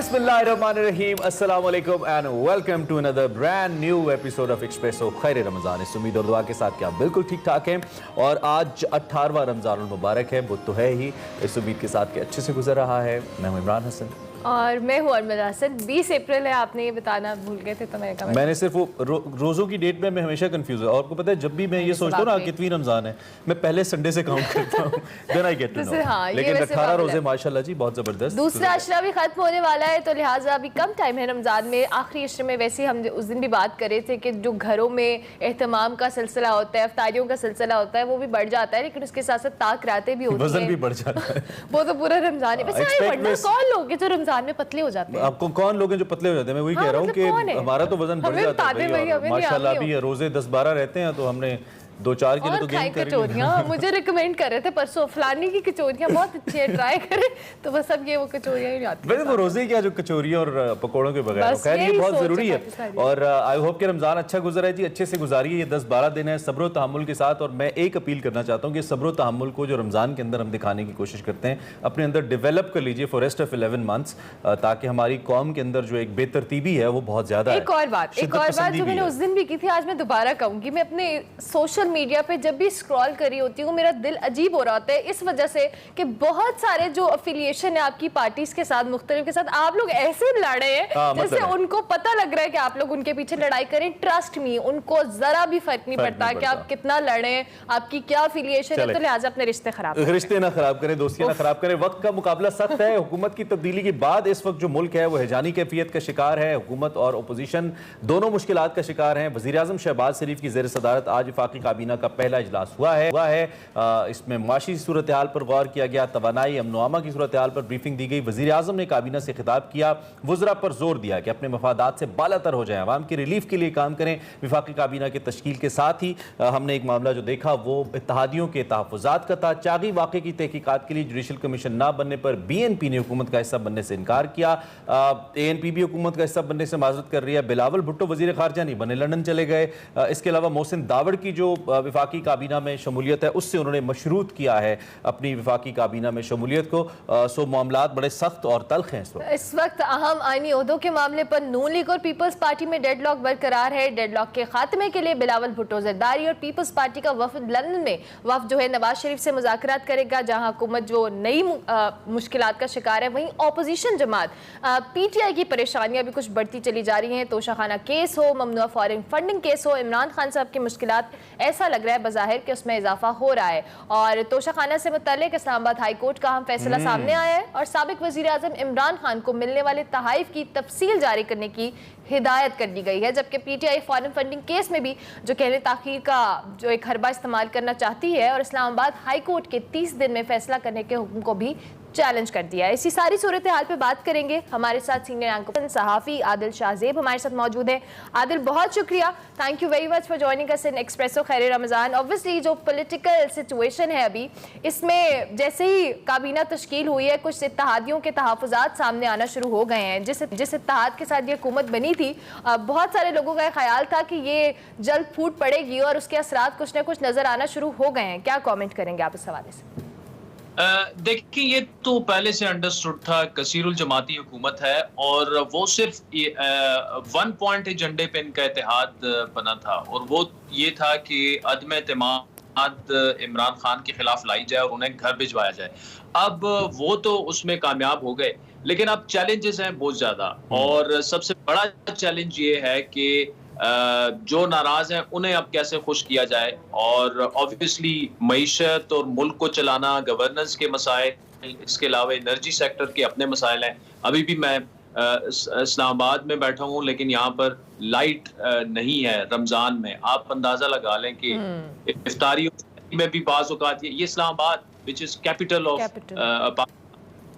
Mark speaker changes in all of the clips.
Speaker 1: बिस्मिल्लाहिर्रहमानिर्रहीम, अस्सलाम वालेकुम and welcome to another brand new episode of Expresso. खैर रमज़ान, इस उम्मीद और दुआ के साथ कि आप बिल्कुल ठीक ठाक हैं और आज 18वां रमज़ानुल मुबारक है। बुध तो है ही, इस उम्मीद के साथ कि अच्छे से गुजर रहा है। मैं हूं इमरान हसन
Speaker 2: और मैं हूँ अरमला हसन। 20 अप्रैल है, आपने ये बताना भूल गए थे तो मैंने
Speaker 1: सिर्फ वो रोज़ों की डेट में मैं हमेशा कंफ्यूज हूँ। और आपको पता है, जब भी मैं ये सोचता हूँ ना कितनी रमज़ान है, मैं पहले संडे से काउंट करता हूँ, then I get to know. लेकिन 18 रोजे माशाल्लाह जी बहुत ज़बरदस्त।
Speaker 2: दूसरा अशरा भी खत्म होने वाला है, तो लिहाजा अभी कम टाइम है रमज़ान में। आखिरी अशरे में वैसे हम उस दिन भी बात कर रहे थे कि जो घरों में एहतमाम का सिलसिला होता है, अफ्तारियों का सिलसिला होता है, वो भी बढ़ जाता है, लेकिन उसके साथ साथ ताक रातें भी होती हैं, वज़न
Speaker 1: भी बढ़ जाता है।
Speaker 2: वो तो पूरा रमज़ान है। वैसे कौन लोग जो रमज़ान में पतले हो जाते हैं?
Speaker 1: आपको कौन लोग हैं जो पतले हो जाते हैं? मैं वही कह रहा हूँ कि हमारा तो वजन बढ़ जाता है माशाल्लाह। अभी रोजे 10-12 रहते हैं तो हमने 2-4 किलो तो गेन कर लिया।
Speaker 2: मुझे रिकमेंड कर रहे थे परसों, फलानी की कचौरियां बहुत अच्छी है, ट्राई करें। तो बस अब ये वो कचौरियां ही नहीं आती।
Speaker 1: वैसे वो रोजे क्या, जो कचौरियां और पकौड़ों के बगैर, खैर ये बहुत जरूरी है। और आई होप कि रमजान अच्छा गुजरा है जी, अच्छे से गुजारिए। ये 10-12 दिन है सब्र व तहम्मुल के साथ। और मैं एक अपील करना चाहता हूँ कि सब्र व तहम्मुल को जो रमजान के अंदर हम दिखाने की कोशिश करते हैं, अपने अंदर डेवलप कर लीजिए फॉर रेस्ट ऑफ 11 मंथ्स, ताकि हमारी कौम के अंदर जो एक बेतरतीबी है वो बहुत ज्यादा है।
Speaker 2: एक और बात जो मैंने उस दिन भी की थी, आज मैं दोबारा कहूंगी। मैं अपने सोशल मीडिया पे जब भी स्क्रॉल कर रही होती हूँ, मेरा दिल अजीब हो रहा होता है इस वजह से कि बहुत सारे जो अफिलिएशन है आपकी पार्टीज के साथ, मुख्तलिफ के साथ, आप लोग ऐसे लड़े हैं जैसे उनको पता लग रहा है कि आप लोग उनके पीछे लड़ाई करें। ट्रस्ट मी, उनको जरा भी फर्क नहीं पड़ता कि आप कितना लड़े, आपकी क्या अफिलिएशन है। तो लिहाजा अपने रिश्ते
Speaker 1: ना खराब करें, दोस्तियां ना खराब करें। वक्त का मुकाबला सख्त है। हुकूमत की तब्दीली के बाद इस वक्त जो मुल्क है वो हैजानी कैफियत का शिकार है। हुकूमत और अपोजिशन दोनों मुश्किलात का शिकार है। वज़ीर आज़म शहबाज शरीफ की ज़ेर सदारत आज वफाकी काबीना का पहला इजलास हुआ है। इसमें माशी सूरत हाल पर गौर किया गया, तवानाई अमनो-अमा की सूरत हाल पर ब्रीफिंग दी गई। वज़ीर आज़म ने काबीना से खिताब किया, वुज़रा पर जोर दिया कि अपने मफादात से बालातर हो जाएं, अवाम की रिलीफ के लिए काम करें। वफाकी काबीना की तश्कील के साथ ही हमने एक मामला जो देखा वो इत्तेहादियों के तहफ़्फ़ुज़ात का था। चागी वाक़े की तहकीकात के लिए जुडिशल कमीशन ना बनने पर BNP ने हुकूमत का हिस्सा बनने से इनकार किया। ANP भी हुकूमत का हिस्सा बनने से माज़रत कर रही है। बिलावल भुट्टो वज़ीर ख़ारजा नहीं बने, लंदन चले गए। इसके अलावा मोहसिन दावड़ की जो वफाकी काबीना में शमूलियत है, उससे उन्होंने मशरूत किया है अपनी वफाकी काबीना में शमूलियत को। सो मामलात बड़े सख्त और तल्ख हैं
Speaker 2: इस वक्त। अहम आईनी ओहदों के मामले पर नून लीग और पीपल्स पार्टी में डेडलॉक बरकरार है। डेडलॉक के खात्मे के लिए बिलावल भुट्टो ज़रदारी और पीपल्स पार्टी का वफद लंदन में वफद जो है नवाज शरीफ से मुज़ाकरात करेगा, जहां हुकूमत जो नई मुश्किलात का शिकार है, वहीं अपोजिशन जमात PTI की परेशानियां भी कुछ बढ़ती चली जा रही हैं। तोशाखाना केस हो, ममनुआ फॉरेन फंडिंग केस हो, इमरान खान साहब की मुश्किलात ऐसा लग रहा है बज़ाहिर कि उसमें इजाफा हो रहा है। और तोशाखाना से मुतल्लिक इस्लामाबाद हाई कोर्ट का अहम फैसला सामने आया है और साबिक वज़ीर आज़म इमरान खान को मिलने वाले तहाइफ की तफसील जारी करने की हिदायत कर दी गई है। जबकि PTI फॉरेन फंडिंग केस में भी जो कहने ताखीर का जो एक हरबा इस्तेमाल करना चाहती है और इस्लामाबाद हाई कोर्ट के 30 दिन में फैसला करने के हुक्म को भी चैलेंज कर दिया है। इसी सारी सूरत हाल पे बात करेंगे। हमारे साथ सीनियर एंकर सहाफ़ी आदिल शाहजेब हमारे साथ मौजूद है। आदिल, बहुत शुक्रिया, thank you very much for joining us in espresso खैर रमज़ान। ऑब्वियसली जो पॉलिटिकल सिचुएशन है अभी, इसमें जैसे ही काबीना तश्कील हुई है, कुछ इत्तेहादियों के तहफ़्फ़ुज़ात सामने आना शुरू हो गए हैं। जिस इत्तेहाद के साथ ये हुकूमत बनी थी, बहुत सारे लोगों का ख्याल था कि ये जल्द फूट पड़ेगी और उसके असरात कुछ ना कुछ नज़र आना शुरू हो गए हैं। क्या कॉमेंट करेंगे आप इस हवाले से?
Speaker 3: देखिए, ये तो पहले से अंडरस्टूड था, कसीरुल जमाती हुकूमत है और वो सिर्फ 1 पॉइंट एजेंडे पे इनका इत्तेहाद बना था और वो ये था कि अदम एतमाद इमरान खान के खिलाफ लाई जाए और उन्हें घर भिजवाया जाए। अब वो तो उसमें कामयाब हो गए, लेकिन अब चैलेंजेस हैं बहुत ज्यादा। और सबसे बड़ा चैलेंज ये है कि जो नाराज हैं उन्हें अब कैसे खुश किया जाए। और ऑब्वियसली मईशत और मुल्क को चलाना, गवर्नेंस के मसाइल, इसके अलावा एनर्जी सेक्टर के अपने मसाइल हैं। अभी भी मैं इस्लामाबाद में बैठा हूँ, लेकिन यहाँ पर लाइट नहीं है रमजान में। आप अंदाजा लगा लें कि इफ्तारी में भी बाज़ औक़ात ये Islamabad which is capital of,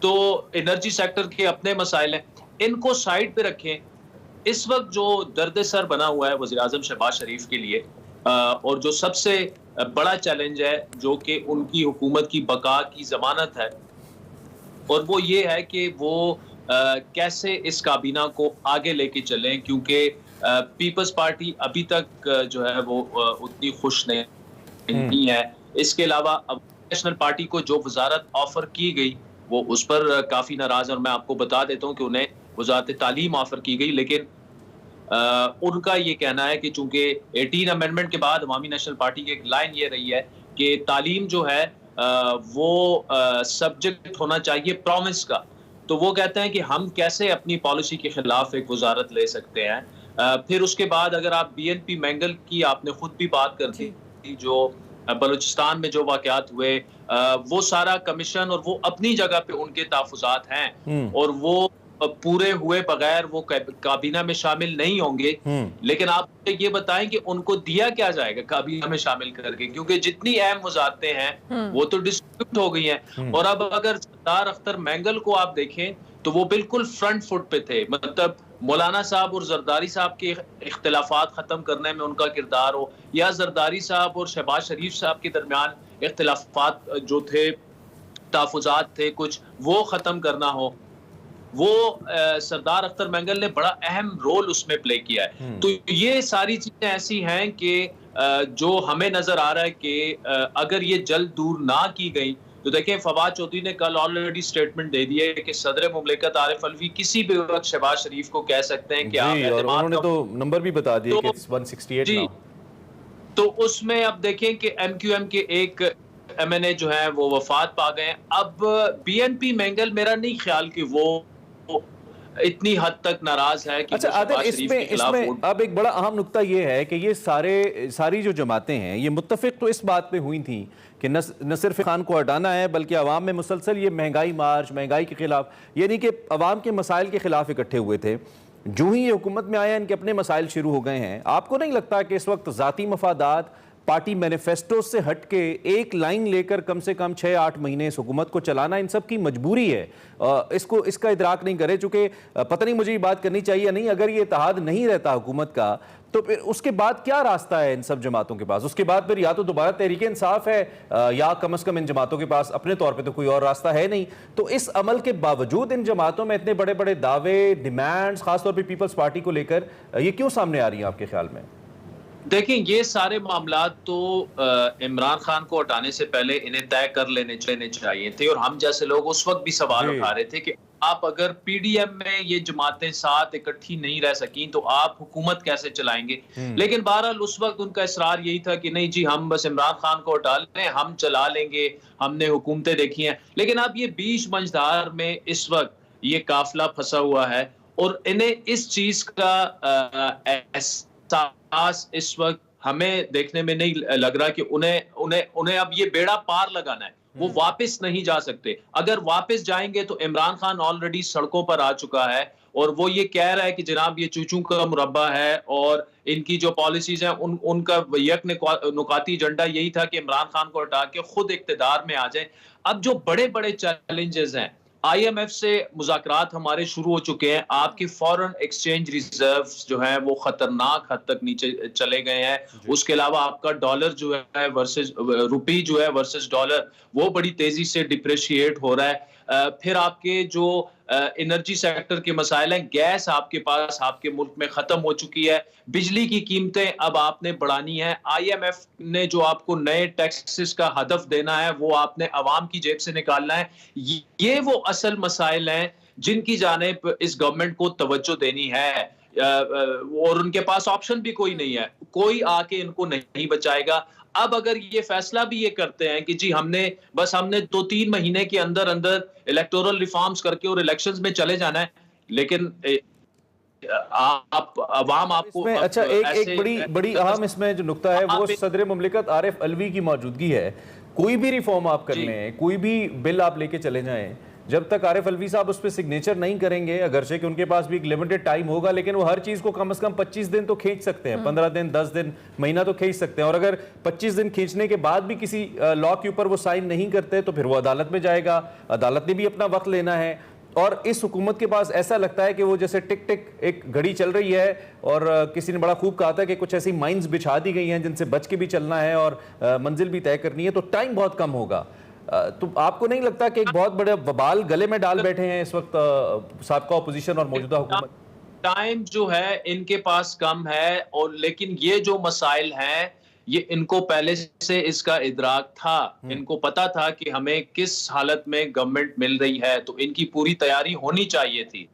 Speaker 3: तो एनर्जी सेक्टर के अपने मसाइल हैं, इनको साइड पे रखें। इस वक्त जो दर्द सर बना हुआ है वज़ीर आज़म शहबाज शरीफ के लिए, और जो सबसे बड़ा चैलेंज है जो कि उनकी हुकूमत की बका की जमानत है, और वो ये है कि वो कैसे इस काबीना को आगे लेके चलें, क्योंकि पीपल्स पार्टी अभी तक जो है वो उतनी खुश नहीं है। इसके अलावा नेशनल पार्टी को जो वजारत ऑफर की गई वो उस पर काफी नाराज है। और मैं आपको बता देता हूँ कि उन्हें वजारत तालीम ऑफर की गई, लेकिन उनका ये कहना है कि चूंकि 18 अमेंडमेंट के बाद अवामी नेशनल पार्टी की एक लाइन ये रही है कि तालीम जो है वो सब्जेक्ट होना चाहिए प्रॉमिस का, तो वो कहते हैं कि हम कैसे अपनी पॉलिसी के खिलाफ एक वजारत ले सकते हैं। फिर उसके बाद अगर आप BNP मैंगल की आपने खुद भी बात कर दी, जो बलूचिस्तान में जो वाकयात हुए, वो सारा कमीशन और वो अपनी जगह पे उनके तहफ़्फ़ुज़ात हैं और वो पूरे हुए बगैर वो काबीना में शामिल नहीं होंगे। लेकिन आप ये बताएं कि उनको दिया क्या जाएगा काबीना में शामिल करके, क्योंकि जितनी अहम वजारतें हैं वो तो डिस्ट्रीब्यूट हो गई हैं। और अब अगर सरदार अख्तर मैंगल को आप देखें तो वो बिल्कुल फ्रंट फुट पे थे, मतलब मौलाना साहब और जरदारी साहब के इख्तिलाफात खत्म करने में उनका किरदार हो, या जरदारी साहब और शहबाज शरीफ साहब के दरमियान इख्तिलाफात जो थे, तहफ़्फ़ुज़ात थे कुछ, वो खत्म करना हो, वो सरदार अख्तर मैंगल ने बड़ा अहम रोल उसमें प्ले किया है। तो ये सारी चीजें ऐसी हैं कि जो हमें नजर आ रहा है कि अगर ये जल्द दूर ना की गई तो देखें, फवाद चौधरी ने कल ऑलरेडी स्टेटमेंट दे दी है कि सदर मुमलिकत आरिफ अलवी किसी भी वक्त शहबाज शरीफ को कह सकते हैं कि आप, और
Speaker 1: उन्होंने तो नंबर भी बता दिया कि 168
Speaker 3: जी। तो उसमें अब देखें कि MQM के एक MNA जो है वो वफात पा गए। अब BNP मैंगल मेरा नहीं ख्याल कि वो इतनी हद तक नाराज है कि
Speaker 1: अच्छा आदिल, इसमें अब एक बड़ा अहम नुक्ता ये है कि ये सारी जो जमातें हैं ये मुत्तफिक तो इस बात पे हुई थी कि न सिर्फ खान को हटाना है बल्कि अवाम में मुसलसल ये महंगाई मार्च, महंगाई के खिलाफ, यानी कि अवाम के मसाइल के खिलाफ इकट्ठे हुए थे। जो ही ये हुकूमत में आया इनके अपने मसाइल शुरू हो गए हैं। आपको नहीं लगता कि इस वक्त ज़ाती मफादात पार्टी मैनिफेस्टो से हट के एक लाइन लेकर कम से कम 6-8 महीने इस हुकूमत को चलाना इन सब की मजबूरी है? इसका इदराक नहीं करे, चूंकि पता नहीं मुझे ये बात करनी चाहिए या नहीं, अगर ये इत्तेहाद नहीं रहता हुकूमत का तो फिर उसके बाद क्या रास्ता है इन सब जमातों के पास? उसके बाद फिर या तो दोबारा तहरीक इंसाफ है या कम अज़ कम इन जमातों के पास अपने तौर पे तो कोई और रास्ता है नहीं। तो इस अमल के बावजूद इन जमातों में इतने बड़े बड़े दावे, डिमांड्स, खासतौर पर पीपल्स पार्टी को लेकर, ये क्यों सामने आ रही हैं आपके ख्याल में?
Speaker 3: देखिए, ये सारे मामला तो इमरान खान को हटाने से पहले इन्हें तय कर लेने चाहिए थे, और हम जैसे लोग उस वक्त भी सवाल उठा रहे थे कि आप अगर PDM में ये जमातें साथ इकट्ठी नहीं रह सकी तो आप हुकूमत कैसे चलाएंगे। लेकिन बहरहाल उस वक्त उनका इसरार यही था कि नहीं जी, हम बस इमरान खान को हटा लें, हम चला लेंगे, हमने हुकूमतें देखी हैं। लेकिन अब ये बीच मंझधार में इस वक्त ये काफिला फंसा हुआ है और इन्हें इस चीज का एहसास इस वक्त हमें देखने में नहीं लग रहा कि उन्हें अब ये बेड़ा पार लगाना है, वो वापस नहीं जा सकते। अगर वापस जाएंगे तो इमरान खान ऑलरेडी सड़कों पर आ चुका है और वो ये कह रहा है कि जनाब ये चूचू का मुरब्बा है और इनकी जो पॉलिसीज हैं उनका यक नुकाती एजेंडा यही था कि इमरान खान को हटा के खुद इक्तिदार में आ जाए। अब जो बड़े बड़े चैलेंजेस हैं, IMF से मुज़ाकरात हमारे शुरू हो चुके हैं, आपकी फॉरेन एक्सचेंज रिजर्व्स जो है वो खतरनाक हद तक नीचे चले गए हैं। उसके अलावा आपका डॉलर जो है वर्सेस रुपी जो है वर्सेस डॉलर वो बड़ी तेजी से डिप्रिशिएट हो रहा है। फिर आपके जो एनर्जी सेक्टर के मसाइल हैं, गैस आपके पास आपके मुल्क में खत्म हो चुकी है, बिजली की कीमतें अब आपने बढ़ानी है, IMF ने जो आपको नए टैक्सेस का हदफ देना है वो आपने अवाम की जेब से निकालना है। ये वो असल मसाइल हैं जिनकी जानिब इस गवर्नमेंट को तवज्जो देनी है, और उनके पास ऑप्शन भी कोई नहीं है, कोई आके इनको नहीं बचाएगा। अब अगर ये फैसला भी ये करते हैं कि जी हमने 2-3 महीने के अंदर अंदर इलेक्टोरल रिफॉर्म्स करके और इलेक्शंस में चले जाना है, लेकिन आप अवाम आपको
Speaker 1: अच्छा एक बड़ी अहम इसमें जो नुक्ता है वो सदर मुमलिकत आरिफ अलवी की मौजूदगी है। कोई भी रिफॉर्म आप कर लें, कोई भी बिल आप लेके चले जाएं, जब तक आरिफ अलवी साहब उस पर सिग्नेचर नहीं करेंगे, अगरचे कि उनके पास भी एक लिमिटेड टाइम होगा, लेकिन वो हर चीज को कम से कम 25 दिन तो खींच सकते हैं, 15 दिन, 10 दिन, महीना तो खींच सकते हैं। और अगर 25 दिन खींचने के बाद भी किसी लॉ के ऊपर वो साइन नहीं करते तो फिर वो अदालत में जाएगा, अदालत ने भी अपना वक्त लेना है। और इस हुकूमत के पास ऐसा लगता है कि वो जैसे टिक टिक एक घड़ी चल रही है, और किसी ने बड़ा खूब कहा था कि कुछ ऐसी माइंस बिछा दी गई हैं जिनसे बच के भी चलना है और मंजिल भी तय करनी है, तो टाइम बहुत कम होगा। तो आपको नहीं लगता कि एक बहुत बड़े वबाल गले में डाल बैठे हैं इस वक्त साबका अपोजिशन और मौजूदा हुकूमत?
Speaker 3: टाइम जो है इनके पास कम है, और लेकिन ये जो मसाइल हैं ये इनको पहले से इसका इदराक था, इनको पता था कि हमें किस हालत में गवर्नमेंट मिल रही है, तो इनकी पूरी तैयारी होनी चाहिए थी।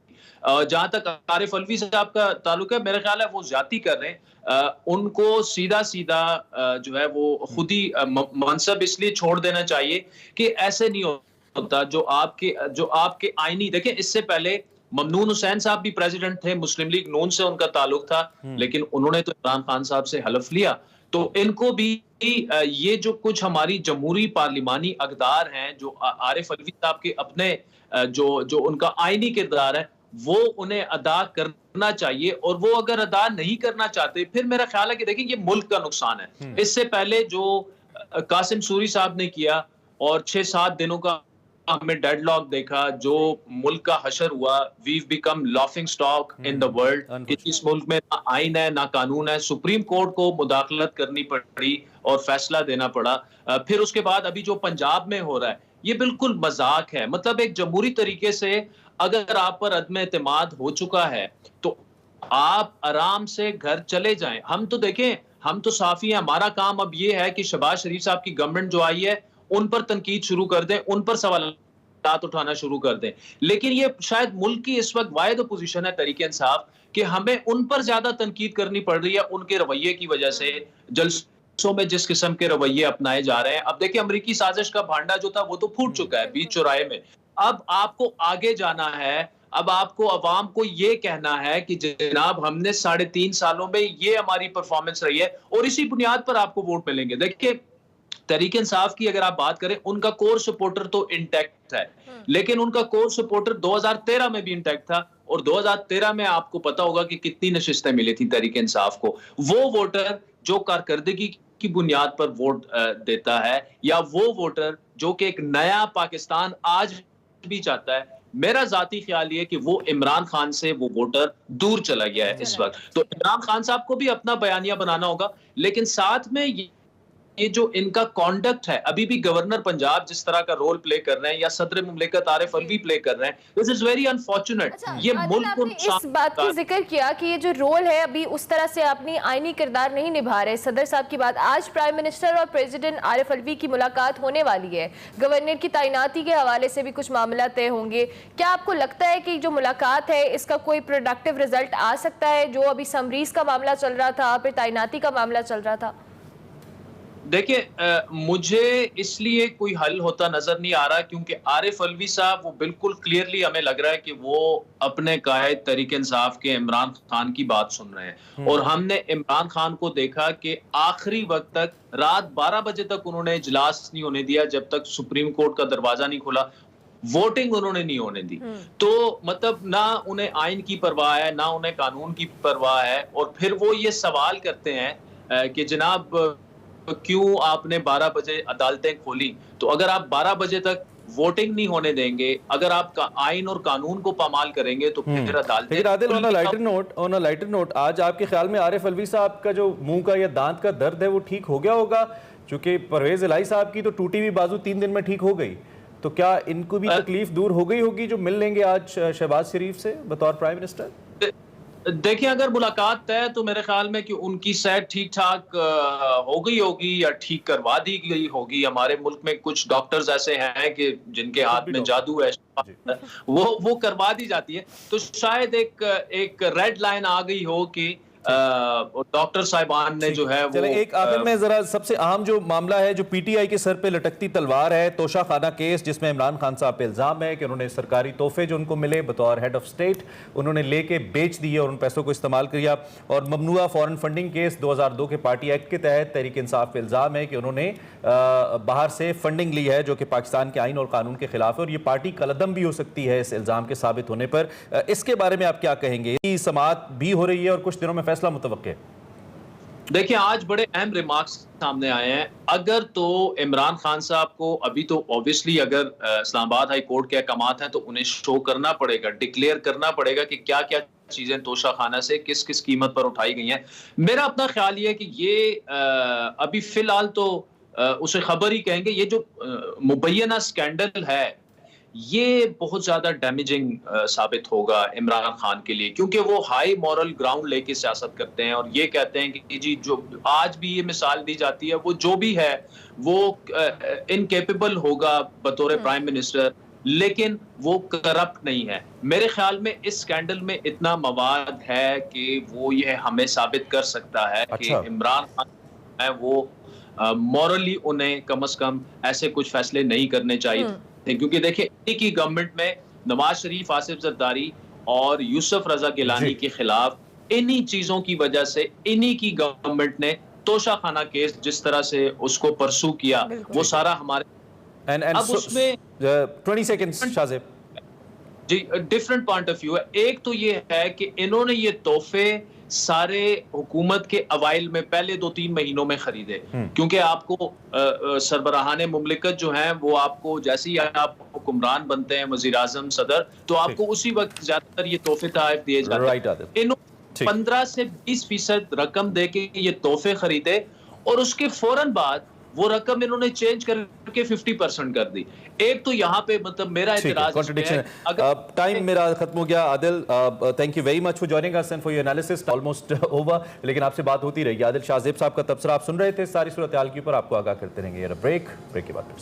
Speaker 3: जहां तक आरिफ अलवी साहब का ताल्लुक है, मेरा ख्याल है वो ज्यादती कर रहे हैं। उनको सीधा सीधा जो है वो खुद ही मनसब इसलिए छोड़ देना चाहिए कि ऐसे नहीं होता। जो आपके आईनी देखें, इससे पहले ममनून हुसैन साहब भी प्रेसिडेंट थे, मुस्लिम लीग नून से उनका ताल्लुक था, लेकिन उन्होंने तो इमरान खान साहब से हलफ लिया। तो इनको भी ये जो कुछ हमारी जमहूरी पार्लिमानी अक़दार हैं, जो आरिफ अलवी साहब के अपने जो उनका आईनी किरदार है, वो उन्हें अदा करना चाहिए। और वो अगर अदा नहीं करना चाहते, फिर मेरा ख्याल है कि देखिए ये मुल्क का नुकसान है। इससे पहले जो कासिम सूरी साहब ने किया और 6-7 दिनों का हमने डेडलॉक देखा, जो मुल्क का हशर हुआ, we've become laughing stock in the world. इस मुल्क में ना आइन है ना कानून है, सुप्रीम कोर्ट को मुदाखलत करनी पड़ी और फैसला देना पड़ा। फिर उसके बाद अभी जो पंजाब में हो रहा है, ये बिल्कुल मजाक है। मतलब एक जमहूरी तरीके से अगर आप पर अदम एतमाद हो चुका है तो आप आराम से घर चले जाएं। हम तो देखें, हम तो साफी हैं, हमारा काम अब ये है कि शहबाज शरीफ साहब की गवर्नमेंट जो आई है उन पर तनकीद शुरू कर दें, उन पर सवालात उठाना शुरू कर दें। लेकिन ये शायद मुल्क की इस वक्त वाहिद पोजीशन है तहरीक इंसाफ कि हमें उन पर ज्यादा तनकीद करनी पड़ रही है उनके रवैये की वजह से, जलसों में जिस किस्म के रवैये अपनाए जा रहे हैं। अब देखिए, अमरीकी साजिश का भांडा जो था वो तो फूट चुका है बीच चौराहे में। अब आपको आगे जाना है, अब आपको अवाम को ये कहना है कि जनाब हमने 3.5 सालों में ये हमारी परफॉर्मेंस रही है और इसी बुनियाद पर आपको वोट मिलेंगे। देखिए, तहरीक इंसाफ की अगर आप बात करें, उनका कोर सपोर्टर तो इंटैक्ट है, लेकिन उनका कोर सपोर्टर 2013 में भी इंटैक्ट था। और 2013 में आपको पता होगा कि कितनी नशिस्तें मिली थी तहरीक इंसाफ को। वो वोटर जो कारकर्दगी की बुनियाद पर वोट देता है, या वो वोटर जो कि एक नया पाकिस्तान आज भी चाहता है, मेरा जाती ख्याल ये कि वो इमरान खान से वो वोटर दूर चला गया है इस वक्त। तो इमरान खान साहब को भी अपना बयानिया बनाना होगा, लेकिन साथ में ये जो इनका कॉन्डक्ट है, अभी भी गवर्नर पंजाब जिस तरह का रोल प्ले कर रहे हैं या सदर मुमलिकत आरिफ अलवी प्ले कर रहे हैं, दिस इज वेरी अनफॉर्चुनेट। ये मुल्क को
Speaker 2: इस बात की जिक्र किया कि ये जो रोल है अभी उस तरह से अपनी आईनी किरदार नहीं निभा रहे सदर साहब की बात। आज प्राइम मिनिस्टर और प्रेसिडेंट आरिफ अलवी की मुलाकात होने वाली है, गवर्नर की तैनाती के हवाले से भी कुछ मामला तय होंगे। क्या आपको लगता है कि जो मुलाकात है इसका कोई प्रोडक्टिव रिजल्ट आ सकता है? जो अभी समरीज का मामला चल रहा था, फिर तैनाती का मामला चल रहा था।
Speaker 3: देखिए, मुझे इसलिए कोई हल होता नजर नहीं आ रहा क्योंकि आरिफ अलवी साहब वो बिल्कुल क्लियरली हमें लग रहा है कि वो अपने कायद तहरीक इंसाफ के इमरान खान की बात सुन रहे हैं। और हमने इमरान खान को देखा कि आखिरी वक्त तक, रात 12 बजे तक उन्होंने इजलास नहीं होने दिया जब तक सुप्रीम कोर्ट का दरवाजा नहीं खुला, वोटिंग उन्होंने नहीं होने दी। तो मतलब ना उन्हें आइन की परवाह है, ना उन्हें कानून की परवाह है। और फिर वो ये सवाल करते हैं कि जनाब क्यों आपने 12 बजे अदालतें खोली? तो अगर आप 12 बजे तक वोटिंग नहीं होने देंगे, अगर आप आइन और कानून को पामाल करेंगे तो फिर अदालतें।
Speaker 1: Adil, on a lighter note, आज आपके ख्याल में आरिफ अलवी साहब का जो मुंह का या दांत का दर्द है वो ठीक हो गया होगा? क्योंकि परवेज इलाही साहब की तो टूटी हुई बाजू 3 दिन में ठीक हो गई, तो क्या इनको भी तकलीफ दूर हो गई होगी जो मिल लेंगे आज शहबाज शरीफ से बतौर प्राइम मिनिस्टर?
Speaker 3: देखिए, अगर मुलाकात तय तो मेरे ख्याल में कि उनकी सेहत ठीक ठाक हो गई होगी या ठीक करवा दी गई होगी। हमारे मुल्क में कुछ डॉक्टर्स ऐसे हैं कि जिनके हाथ में जादू है, वो करवा दी जाती है। तो शायद एक रेड लाइन आ गई हो कि डॉक्टर साहिबान ने जो है वो
Speaker 1: एक आखिर में जरा सबसे अहम जो मामला है, जो पीटीआई के सर पे लटकती तलवार है, तोशा खाना केस, जिसमें इमरान खान साहब पे इल्जाम है कि उन्होंने सरकारी तोहफे जो उनको मिले बतौर हेड ऑफ स्टेट उन्होंने लेके बेच दिए और उन पैसों को इस्तेमाल किया। और ममनुआ फॉरेन फंडिंग केस 2002 के पार्टी एक्ट के तहत तहरीक इंसाफ पे इल्जाम है कि उन्होंने बाहर से फंडिंग ली है जो कि पाकिस्तान के आइन और कानून के खिलाफ है और ये पार्टी कलदम भी हो सकती है इस इल्जाम के साबित होने पर। इसके बारे में आप क्या कहेंगे? समाअत भी हो रही है और कुछ दिनों में फैसला मुतवक्के।
Speaker 3: देखिए, आज बड़े अहम रिमार्क्स सामने आए हैं। अगर तो इमरान खान साहब को अभी तो ऑब्वियसली अगर इस्लामाबाद हाई कोर्ट के अहकामात हैं तो उन्हें शो करना पड़ेगा, डिक्लेयर करना पड़ेगा कि क्या क्या चीजें तोशा खाना से किस किस कीमत पर उठाई गई हैं। मेरा अपना ख्याल ये है कि ये अभी फिलहाल तो उसे खबर ही कहेंगे। ये जो मुबैना स्कैंडल है ये बहुत ज्यादा डैमेजिंग साबित होगा इमरान खान के लिए, क्योंकि वो हाई मॉरल ग्राउंड लेके सियासत करते हैं और ये कहते हैं कि जी जो आज भी ये मिसाल दी जाती है वो जो भी है वो इनकेपेबल होगा बतौर प्राइम मिनिस्टर लेकिन वो करप्ट नहीं है। मेरे ख्याल में इस स्कैंडल में इतना मवाद है कि वो ये हमें साबित कर सकता है कि इमरान खान है वो मॉरली उन्हें कम से कम ऐसे कुछ फैसले नहीं करने चाहिए थे, क्योंकि देखिए इन्हीं की गवर्नमेंट में नवाज शरीफ, आसिफ जरदारी और यूसुफ रजा गिलानी के खिलाफ इन्हीं चीजों की वजह से इन्हीं की गवर्नमेंट ने तोशा खाना केस जिस तरह से उसको परसू किया, वो सारा हमारे अब उसमें
Speaker 1: 20 seconds Shahzeb
Speaker 3: ji different point of view है। एक तो ये है कि इन्होंने ये तोहफे सारे हुकूमत के अवाइल में पहले 2-3 महीनों में खरीदे, क्योंकि आपको सरबराहान मुमलिकत जो हैं वो आपको जैसे ही आप हुक्मरान बनते हैं, वजीर आजम, सदर, तो आपको उसी वक्त ज्यादातर ये तोहफे तहफ दिए जाते हैं। इन्होंने 15 से 20% रकम दे के ये तोहफे खरीदे और उसके फौरन बाद वो रकम इन्होंने चेंज करके 50% कर दी। एक तो यहाँ पे मतलब मेरा इतराज
Speaker 1: कॉन्ट्रडिक्शन है। टाइम मेरा खत्म हो गया। Adil, thank you very much for joining us and for your analysis. Almost over, लेकिन आपसे बात होती रहेगी। आदिल शाहजेब साहब का तबसरा आप सुन रहे थे। सारी सूरत हाल के ऊपर आपको आगाह करते रहेंगे। ब्रेक के बाद फिर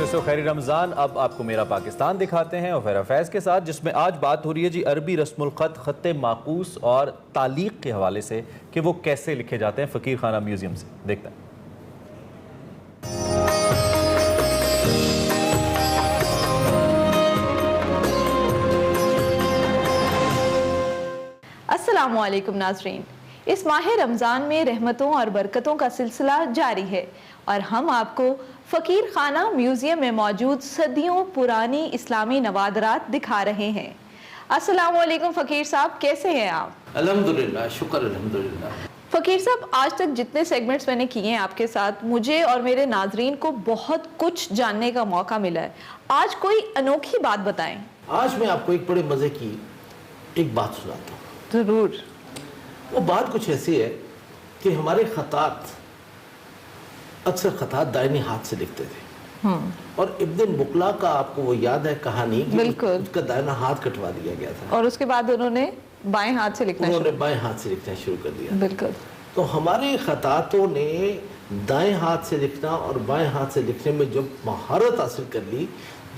Speaker 1: से खैरी रमज़ान। अब आपको मेरा पाकिस्तान दिखाते हैं और फैरा फैज़ के साथ, जिसमें आज बात हो रही है जी अरबी रस्मुल ख़त, ख़त्ते माकूस और तालीक़ के हवाले से कि वो कैसे लिखे जाते हैं फ़कीर खाना म्यूज़ियम से। देखते हैं।
Speaker 4: अस्सलामु अलैकुम नाज़रीन, इस माह रमज़ान में रहमतों और बरकतों का सिलसिला जारी है और हम आपको फ़कीर खाना म्यूज़ियम में मौजूद सदियों पुरानी इस्लामी नवादरात दिखा रहे हैं। अस्सलामु अलैकुम फ़कीर साहब, कैसे हैं आप?
Speaker 5: अल्हम्दुलिल्लाह, शुक्र अल्हम्दुलिल्लाह।
Speaker 4: फ़कीर साहब, आज तक जितने सेगमेंट्स मैंने किए हैं आपके साथ, मुझे और मेरे नाजरीन को बहुत कुछ जानने का मौका मिला है। आज कोई अनोखी बात बताएं।
Speaker 5: आज मैं आपको एक बड़े मज़े की एक बात सुनाता हूँ।
Speaker 4: ज़रूर।
Speaker 5: वो बात कुछ ऐसी है कि हमारे खतात अक्सर खतात दाहिने हाथ से लिखते थे और इब्न बुकला का आपको वो याद है कहानी,
Speaker 4: बिल्कुल,
Speaker 5: उसका दाहिना हाथ कटवा दिया गया था
Speaker 4: और उसके बाद उन्होंने बाएं हाथ से लिखना
Speaker 5: शुरू कर दिया।
Speaker 4: बिल्कुल।
Speaker 5: तो हमारे खतातों ने दाएं हाथ से लिखना और बाएं हाथ से लिखने में जब महारत हासिल कर ली,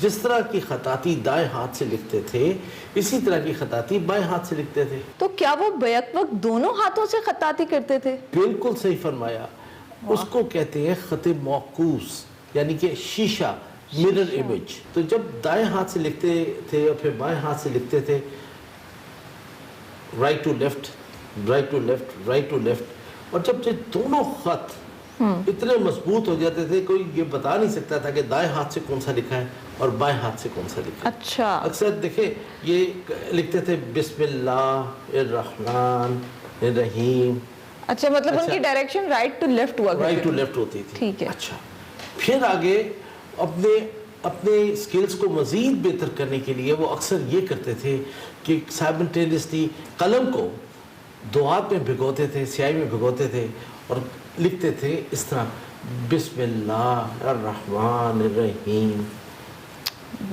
Speaker 5: जिस तरह की खताती दाएं हाथ से लिखते थे इसी तरह की खताती बाएं हाथ से लिखते थे।
Speaker 4: तो क्या वो बैक वक्त दोनों हाथों से खताती करते थे?
Speaker 5: बिल्कुल सही फरमाया। उसको कहते हैं खते मौकूस, यानी कि शीशा, मिरर इमेज। तो जब दाएं हाथ से लिखते थे और फिर बाएं हाथ से लिखते थे, right to left, right to left, right to left, और जब ये दोनों खत इतने मजबूत हो जाते थे कोई ये बता नहीं सकता था कि दाएं हाथ से कौन सा लिखा है और बाएं हाथ से कौन सा लिखा है।
Speaker 4: अच्छा।
Speaker 5: अक्सर देखे ये लिखते थे बिस्मिल्लाहिर्रहमान रहीम।
Speaker 4: अच्छा, मतलब उनकी डायरेक्शन राइट टू लेफ्ट हुआ करती थी।
Speaker 5: राइट टू लेफ्ट होती थी।
Speaker 4: ठीक है।
Speaker 5: अच्छा, फिर आगे अपने स्किल्स को मजीद बेहतर करने के लिए वो अक्सर ये करते थे कि साइमल्टेनियसली कलम को दो हाथ में भिगोते थे, स्याही में भिगोते थे और लिखते थे इस तरह, बिस्मिल्लाहिर्रहमानिर्रहीम।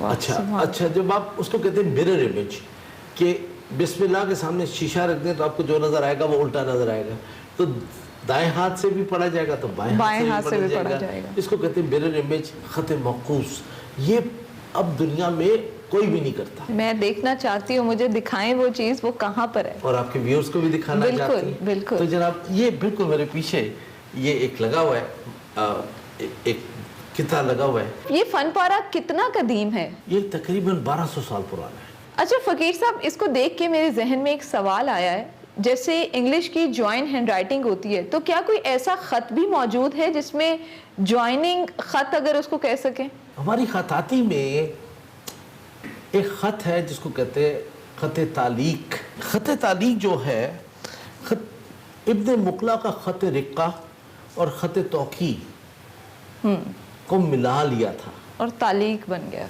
Speaker 5: अच्छा, जब आप उसको कहते हैं मिरर इमेज, कि बिस्मिल्लाह के सामने शीशा रख दें तो आपको जो नजर आएगा वो उल्टा नजर आएगा, तो दाएं हाथ से भी पढ़ा जाएगा तो बाएं हाथ से भी पढ़ा जाएगा। इसको कहते हैं मिरर इमेज, खत मौकूस। ये अब दुनिया में कोई भी नहीं करता।
Speaker 4: मैं देखना चाहती हूँ, मुझे दिखाएं वो चीज, वो कहाँ पर है,
Speaker 5: और आपके व्यूअर्स को भी दिखाना चाहती हूँ।
Speaker 4: बिल्कुल।
Speaker 5: तो जनाब ये बिल्कुल मेरे पीछे ये एक लगा हुआ है, एक किताब लगा हुआ है।
Speaker 4: ये फन पारा कितना कदीम है?
Speaker 5: ये तकरीबन 1200 साल पुराना है।
Speaker 4: अच्छा फ़कीर साहब, इसको देख के मेरे जहन में एक सवाल आया है, जैसे इंग्लिश की जॉइन हैंडराइटिंग होती है, तो क्या कोई ऐसा ख़त भी मौजूद है जिसमें जॉइनिंग ख़त, अगर उसको कह सकें?
Speaker 5: हमारी ख़ताती में एक ख़त है जिसको कहते हैं ख़त तालीक। ख़त तालीक जो है, इब्न मुकला का ख़त रिक्का और ख़त तौकी को मिला लिया था और
Speaker 4: तालीक बन गया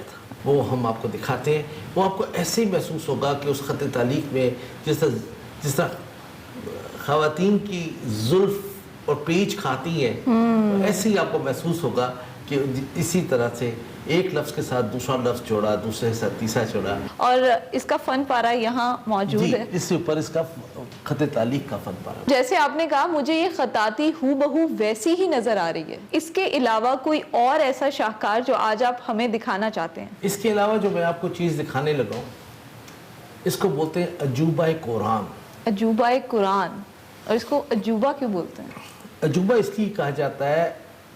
Speaker 5: था। वो हम आपको दिखाते हैं। वो आपको ऐसे ही महसूस होगा कि उस ख़त तालीक में जिस तरह ख़वातीन की जुल्फ़ और पेच खाती हैं, तो ऐसे ही आपको महसूस होगा कि इसी तरह से एक लफ्ज़ के साथ दूसरा लफ्ज़ जोड़ा, दूसरे के साथ तीसरा जोड़ा।
Speaker 4: और इसका फन पारा यहाँ मौजूद है,
Speaker 5: इसके ऊपर इसका खत तालीक का फन पारा।
Speaker 4: जैसे आपने कहा मुझे ये खताती हूबहू वैसी ही नजर आ रही है। इसके अलावा कोई और ऐसा शाहकार जो आज आप हमें दिखाना चाहते हैं?
Speaker 5: इसके अलावा जो मैं आपको चीज़ दिखाने लगा हूँ, इसको बोलते हैं अजूबा कुरान।
Speaker 4: अजूबा कुरान। और इसको अजूबा क्यों बोलते हैं?
Speaker 5: अजूबा इसलिए कहा जाता है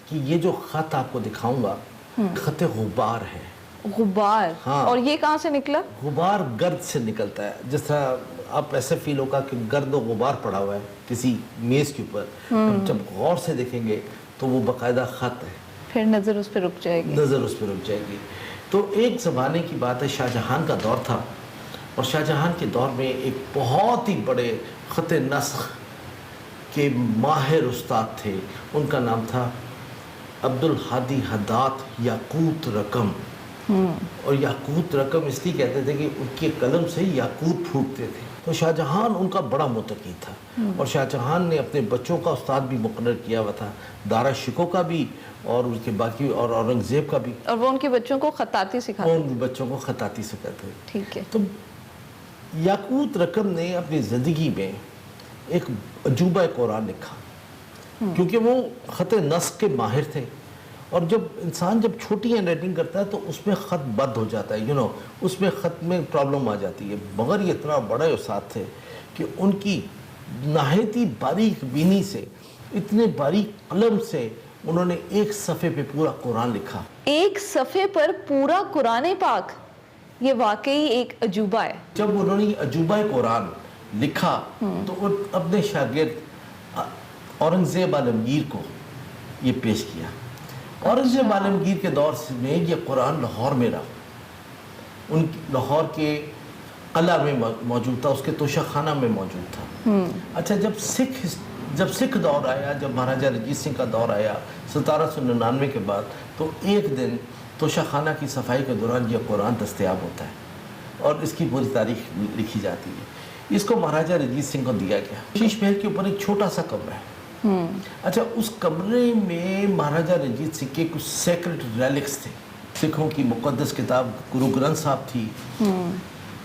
Speaker 5: कि ये जो खत आपको दिखाऊंगा खत गुबार है।
Speaker 4: गुबार?
Speaker 5: हाँ।
Speaker 4: और ये कहाँ से निकला?
Speaker 5: गुबार गर्द से निकलता है। जिस तरह आप ऐसे फील होगा कि गर्द और गुबार पड़ा हुआ है किसी मेज के ऊपर, जब गौर से देखेंगे तो वो बाकायदा खत है,
Speaker 4: फिर नजर उस पर रुक जाएगी।
Speaker 5: नजर उस पर रुक जाएगी। तो एक ज़माने की बात है, शाहजहां का दौर था और शाहजहां के दौर में एक बहुत ही बड़े खत नस्ख के माहिर उस्ताद थे। उनका नाम था अब्दुल हादी हद्दाद याकूत रकम। और याकूत रकम इसलिए कहते थे कि उनके कलम से याकूत फूटते थे। तो शाहजहां उनका बड़ा मुतकी था और शाहजहां ने अपने बच्चों का उस्ताद भी मुकर्रर किया हुआ था, दारा शिको का भी और उसके बाकी और औरंगजेब का भी।
Speaker 4: और वो उनके बच्चों को खताती सिखाते?
Speaker 5: उन बच्चों को खताती सिखाते थे।
Speaker 4: ठीक है।
Speaker 5: तो याकूत रकम ने अपनी ज़िंदगी में एक अजूबा कुरान लिखा, क्योंकि वो खत नस्ख के माहिर थे। और जब इंसान जब छोटी हैंड राइटिंग करता है तो उसमें ख़त बद हो जाता है, उसमें ख़त में प्रॉब्लम आ जाती है। मगर ये इतना बड़े उस्ताद थे कि उनकी नहायती बारीक बीनी से, इतने बारीक कलम से उन्होंने एक सफ़े पे पूरा कुरान लिखा।
Speaker 4: एक सफ़े पर पूरा कुरान पाक? ये वाकई एक अजूबा है।
Speaker 5: जब उन्होंने अजूबा कुरान लिखा तो वो अपने शागिर्द औरंगजेब आलमगीर को ये पेश किया। औरंगजेब आलमगीर के दौर में ये कुरान लाहौर में रहा, उन लाहौर के कला में मौजूद था, उसके तोशाखाना में मौजूद था। अच्छा, जब सिख दौर आया, जब महाराजा रंजीत सिंह का दौर आया 1799 के बाद, तो एक दिन तोशाखाना की सफाई के दौरान यह कुरान दस्तयाब होता है और इसकी पूरी तारीख लिखी जाती है। इसको महाराजा रंजीत सिंह को दिया गया। शीश महल के ऊपर एक छोटा सा कमरा है। अच्छा, उस कमरे में महाराजा रंजीत सिंह के कुछ सेक्रेट रेलिक्स थे, सिखों की मुकद्दस किताब गुरु ग्रंथ साहब थी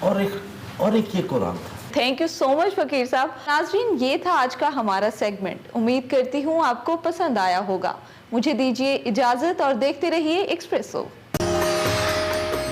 Speaker 5: और एक ये कुरान था।
Speaker 4: थैंक यू सो मच फकीर साहब। नाज़रीन, ये था आज का हमारा सेगमेंट। उम्मीद करती हूँ आपको पसंद आया होगा। मुझे दीजिए इजाजत और देखते रहिए Expresso.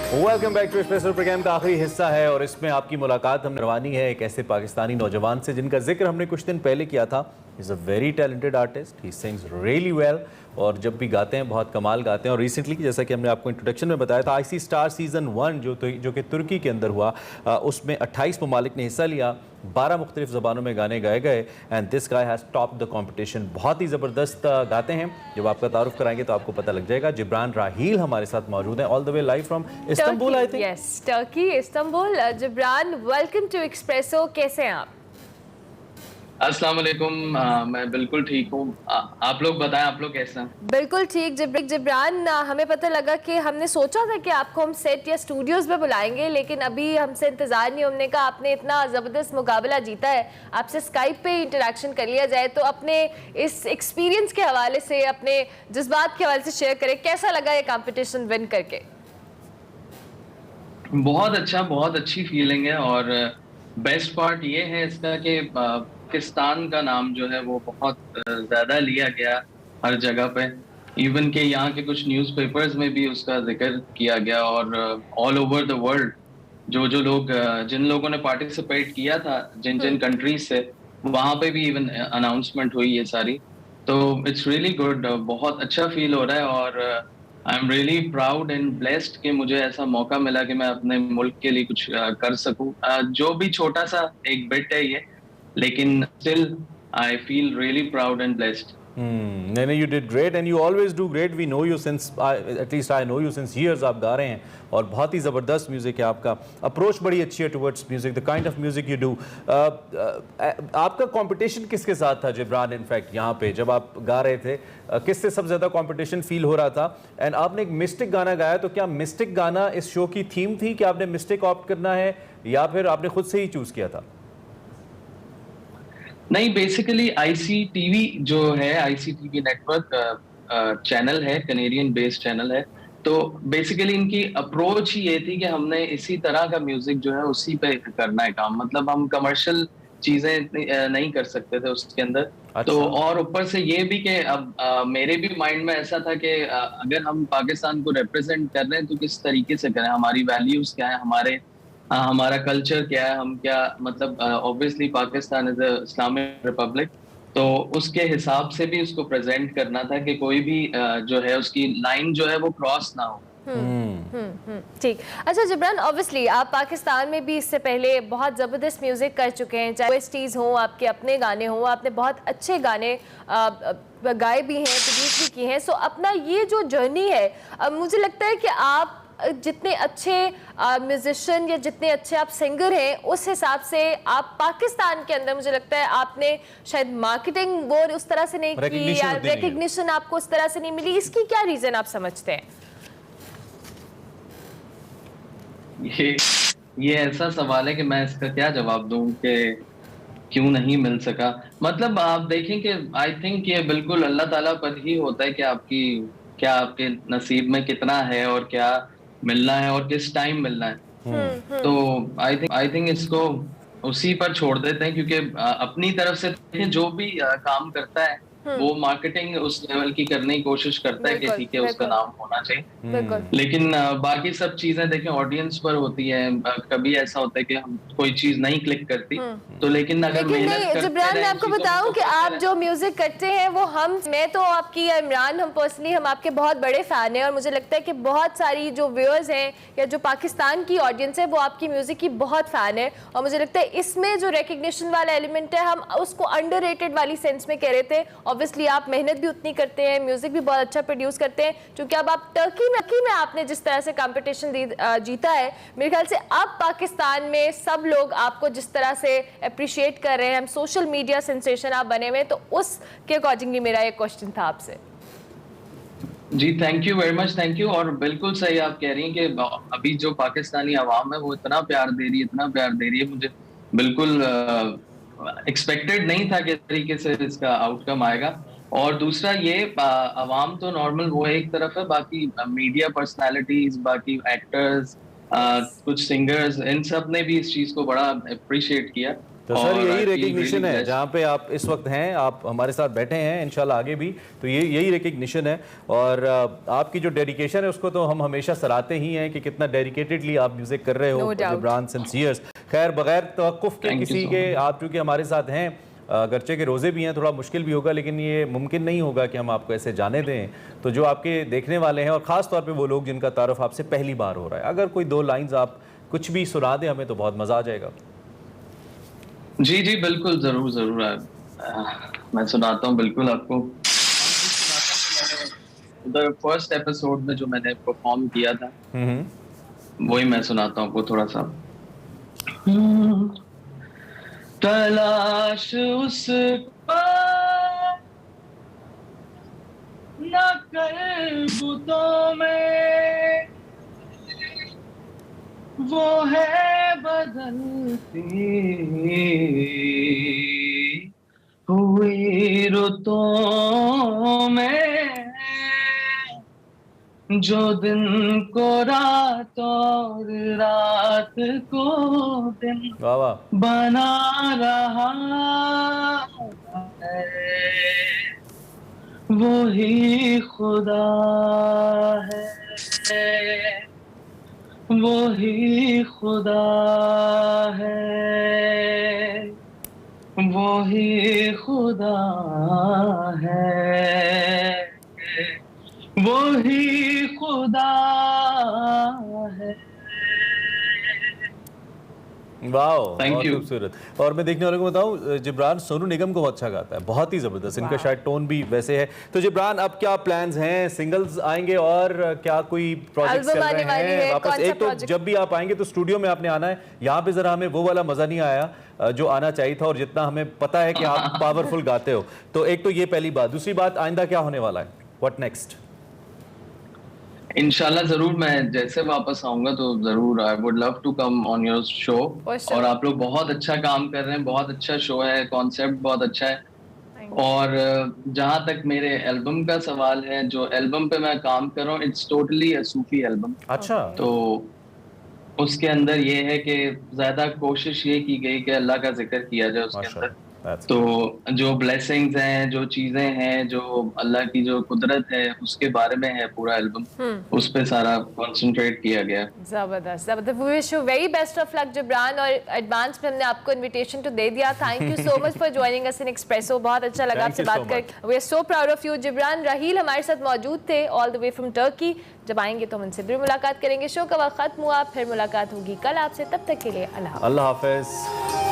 Speaker 1: Welcome back to Expresso. Programme का आखिरी हिस्सा है और इसमें आपकी मुलाकात हमने करवानी है एक ऐसे पाकिस्तानी नौजवान से जिनका जिक्र हमने कुछ दिन पहले किया था। Is a very talented artist, he sings really well और जब भी गाते हैं बहुत कमाल गाते हैं। और रिसेंटली जैसा कि हमने आपको इंट्रोडक्शन में बताया था, आईसी स्टार सीज़न 1 जो कि तुर्की के अंदर हुआ, उसमें 28 ममालिक ने हिस्सा लिया, 12 मुख्तलिफ ज़बानों में गाने गाए गए and this guy has top the competition. बहुत ही ज़बरदस्त गाते हैं। जब आपका तारुफ कराएंगे तो आपको पता लग जाएगा। जिब्रान राहील हमारे साथ मौजूद हैं, all the way live from Istanbul, I think.
Speaker 2: Yes, Turkey, Istanbul. Jibran, welcome to Expresso. कैसे हैं आप?
Speaker 6: अस्सलाम वालेकुम। मैं बिल्कुल ठीक हूँ। आप लोग बताएं, आप लोग कैसे हैं?
Speaker 2: बिल्कुल ठीक। जिब्रान, हमें पता लगा कि हमने सोचा था कि आपको हम सेट या स्टूडियोज में बुलाएंगे, लेकिन अभी हमसे इंतज़ार नहीं। हमने कहा आपने इतना ज़बरदस्त मुकाबला जीता है, आपसे स्काइप पे इंटरेक्शन कर लिया जाए। तो अपने इस एक्सपीरियंस के हवाले से, अपने जज्बात के हवाले से शेयर करें, कैसा लगा ये कंपटीशन विन करके?
Speaker 6: बहुत अच्छा, बहुत अच्छी फीलिंग है। और बेस्ट पार्ट ये है इसका कि पाकिस्तान का नाम जो है वो बहुत ज़्यादा लिया गया हर जगह पे। इवन के यहाँ के कुछ न्यूज़पेपर्स में भी उसका जिक्र किया गया और ऑल ओवर द वर्ल्ड जो लोग जिन लोगों ने पार्टिसिपेट किया था जिन कंट्रीज से, वहाँ पे भी इवन अनाउंसमेंट हुई ये सारी। तो इट्स रियली गुड, बहुत अच्छा फील हो रहा है और I am really proud and blessed कि मुझे ऐसा मौका मिला कि मैं अपने मुल्क के लिए कुछ कर सकूं। जो भी छोटा सा एक बिट है ये, लेकिन still I feel really proud and blessed.
Speaker 1: नहीं, you did great and you always do great. We know you since, at least I know you since years. आप गा रहे हैं और बहुत ही ज़बरदस्त म्यूज़िक है आपका। अप्रोच बड़ी अच्छी है towards music, the kind of music you do. आपका कंपटीशन किसके साथ था जिब्रान? इनफैक्ट यहाँ पे जब आप गा रहे थे, किससे सबसे ज़्यादा कंपटीशन फील हो रहा था? एंड आपने एक मिस्टिक गाना गाया, तो क्या मिस्टिक गाना इस शो की थीम थी कि आपने मिस्टिक ऑप्ट करना है या फिर आपने खुद से ही चूज़ किया था?
Speaker 6: नहीं, बेसिकली आईसीटीवी जो है, आईसीटीवी नेटवर्क चैनल है, कनेडियन बेस्ड चैनल है। तो बेसिकली इनकी अप्रोच ही ये थी कि हमने इसी तरह का म्यूजिक जो है उसी पे करना है काम, मतलब हम कमर्शियल चीजें नहीं कर सकते थे उसके अंदर।
Speaker 1: अच्छा।
Speaker 6: तो और ऊपर से ये भी कि अब मेरे भी माइंड में ऐसा था कि अगर हम पाकिस्तान को रिप्रेजेंट कर रहे हैं तो किस तरीके से करें, हमारी वैल्यूज क्या है, हमारा कल्चर क्या है, हम क्या, मतलब obviously Pakistan is a Islamic Republic, तो उसके हिसाब से भी उसको प्रेजेंट करना था कि कोई भी जो है उसकी लाइन जो है वो क्रॉस ना हो।
Speaker 2: ठीक। अच्छा जिब्रान, ऑब्वियसली आप पाकिस्तान में भी इससे पहले बहुत ज़बरदस्त म्यूज़िक कर चुके हैं, चाहे OSTs हों, आपके अपने गाने हों, आपने बहुत अच्छे गाने गाए भी हैं, प्रोड्यूस भी किए हैं। सो अपना ये जो जर्नी है, मुझे लगता है कि आप जितने अच्छे म्यूजिशियन या जितने अच्छे आप सिंगर हैं, उस हिसाब से आप पाकिस्तान के अंदर, मुझे लगता है आपने शायद मार्केटिंग वो उस तरह से नहीं की या रिकग्निशन आपको उस तरह से नहीं मिली। इसकी क्या रीज़न आप समझते हैं?
Speaker 6: ये ऐसा सवाल है कि मैं इसका क्या जवाब दूं कि क्यों नहीं मिल सका। मतलब आप देखें कि आई थिंक ये बिल्कुल अल्लाह ताला पर ही होता है कि आपके नसीब में कितना है और क्या मिलना है और किस टाइम मिलना है। तो आई थिंक इसको उसी पर छोड़ देते हैं, क्योंकि अपनी तरफ से जो भी काम करता है वो मार्केटिंग उस लेवल की करने की कोशिश करता है कि ठीक है उसका नाम होना चाहिए। लेकिन बाकी सब चीजें देखें ऑडियंस पर होती है। कभी ऐसा होता है कि हम कोई चीज नहीं क्लिक करती, तो लेकिन अगर मेहनत करते
Speaker 2: जिब्रान, मैं आपको बताऊं कि आप जो म्यूजिक करते हैं वो मैं तो आपकी, इमरान, हम पर्सनली हम आपके बहुत बड़े फैन हैं और मुझे लगता है कि बहुत सारी जो व्यूअर्स हैं या जो पाकिस्तान की ऑडियंस है वो आपकी म्यूजिक की बहुत फैन है। और मुझे लगता है इसमें जो रिकग्निशन वाला एलिमेंट है, हम उसको अंडररेटेड वाली सेंस में कह रहे थे। ऑब्वियसली आप मेहनत भी उतनी करते हैं, म्यूजिक भी बहुत अच्छा प्रोड्यूस करते हैं, क्योंकि अब आप टर्की में आपने जिस तरह से कंपटीशन जीता है, मेरे ख्याल से अब पाकिस्तान में सब लोग आपको जिस तरह से अप्रिशिएट कर रहे हैं, हम सोशल मीडिया सेंसेशन आप बने हुए, तो उसके अकॉर्डिंगली मेरा एक क्वेश्चन था आपसे।
Speaker 6: जी thank you very much, thank you. और बिल्कुल सही आप कह रही हैं कि अभी जो पाकिस्तानी आवाम है वो इतना प्यार दे रही है, मुझे बिल्कुल एक्सपेक्टेड नहीं था कि तरीके से इसका आउटकम आएगा। और दूसरा ये आवाम तो नॉर्मल वो एक तरफ है, बाकी मीडिया पर्सनालिटीज, बाकी एक्टर्स, कुछ सिंगर्स, इन सब ने भी इस चीज को बड़ा अप्रिशिएट किया।
Speaker 1: तो सर यही रिकग्निशन है जहाँ पे आप इस वक्त हैं, आप हमारे साथ बैठे हैं, इंशाल्लाह आगे भी तो यही रिकग्निशन है। और आपकी जो डेडिकेशन है उसको तो हम हमेशा सराहते ही हैं कि कितना डेडिकेटेडली आप म्यूजिक कर रहे हो, जिब्रान सिंसियर्स। खैर बगैर तवक्कुफ के किसी के, आप चूँकि हमारे साथ हैं, गर्चे के रोज़े भी हैं, थोड़ा मुश्किल भी होगा, लेकिन ये मुमकिन नहीं होगा कि हम आपको ऐसे जाने दें। तो जो आपके देखने वाले हैं और ख़ास तौर पे वो लोग जिनका तारुफ आपसे पहली बार हो रहा है, अगर कोई 2 लाइंस आप कुछ भी सुना दें हमें तो बहुत मज़ा आ जाएगा।
Speaker 6: जी जी बिल्कुल, जरूर मैं सुनाता हूँ बिल्कुल आपको। उधर फर्स्ट एपिसोड में जो मैंने परफॉर्म किया था वही मैं सुनाता हूँ आपको थोड़ा सा। तलाश उसको न कर बुतों में, वो है बदलती हुई रुतों में, जो दिन को रात और रात को दिन बना रहा है, वो ही खुदा है, वो ही खुदा है, वो ही खुदा है, वो ही खुदा है।
Speaker 1: वाह, बहुत खूबसूरत। और मैं देखने वालों को बताऊं, जिब्रान सोनू निगम को बहुत अच्छा गाता है, बहुत ही ज़बरदस्त, इनका शायद टोन भी वैसे है। तो जिब्रान अब क्या प्लान्स हैं, सिंगल्स आएंगे और क्या कोई प्रोजेक्ट चल रहे हैं वापस? एक तो जब भी आप आएंगे तो स्टूडियो में आपने आना है, यहाँ पे ज़रा हमें वो वाला मज़ा नहीं आया जो आना चाहिए था, और जितना हमें पता है कि आप पावरफुल गाते हो। तो एक तो ये पहली बात। दूसरी बात, आइंदा क्या होने वाला है, व्हाट नेक्स्ट?
Speaker 6: इंशाल्लाह जरूर, मैं जैसे वापस आऊंगा तो जरूर I would love to come on your show. और आप लोग बहुत अच्छा काम कर रहे हैं, बहुत अच्छा शो है, कॉन्सेप्ट बहुत अच्छा है। और जहां तक मेरे एल्बम का सवाल है, जो एल्बम पे मैं काम कर रहा हूँ it's totally a Sufi album.
Speaker 1: अच्छा।
Speaker 6: तो उसके अंदर ये है कि ज्यादा कोशिश ये की गई कि अल्लाह का जिक्र किया जाए उसके अंदर। तो जो ब्लेसिंग्स हैं, जो चीजें हैं, जो अल्लाह की जो कुदरत है उसके बारे में है पूरा एल्बम, उस पे सारा कंसंट्रेट किया गया।
Speaker 2: जबरदस्त जबरदस्त। We wish you very best of luck Jibran, और एडवांस में हमने आपको इनविटेशन तो दे दिया। Thank you so much for joining us in Expresso. बहुत अच्छा लगा आपसे बात करके। We are so proud of you. Jibran Raheel हमारे साथ मौजूद थे all the way from Turkey. जब आएंगे तो हम उनसे भी मुलाकात करेंगे। शो का वक्त खत्म हुआ, फिर मुलाकात होगी कल आपसे। तब तक के लिए अल्लाह
Speaker 1: हाफिज़।